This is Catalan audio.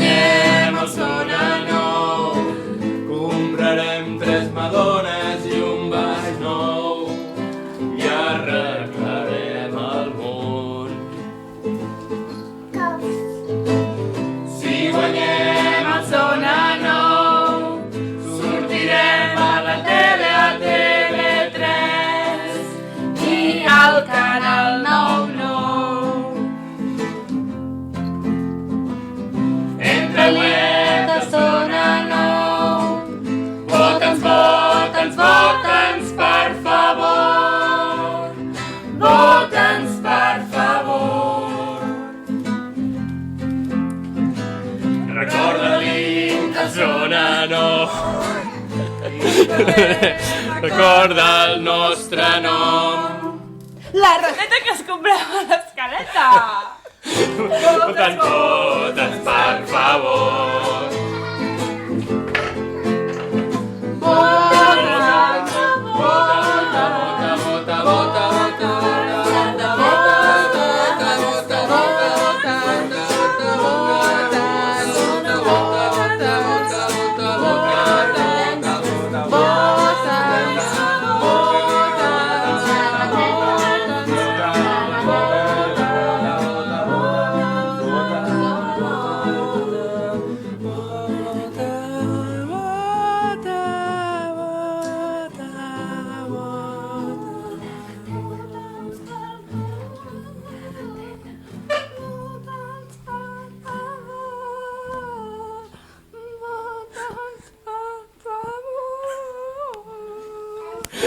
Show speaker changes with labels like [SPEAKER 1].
[SPEAKER 1] guanyem el Zona Nou, comprarem 3 Madones i un baix nou i arreglarem el món. Si guanyem el Zona Nou, sortirem a la tele, a TV3 i al canal 99. Entra al web de Zona Nou, vota'ns, vota'ns, vota'ns, per favor. Vota'ns, per favor. Recorda l'himne de Zona Nou. Recorda el nostre nom.
[SPEAKER 2] La roseta que es comprava a l'escaleta!
[SPEAKER 1] Vota'ns,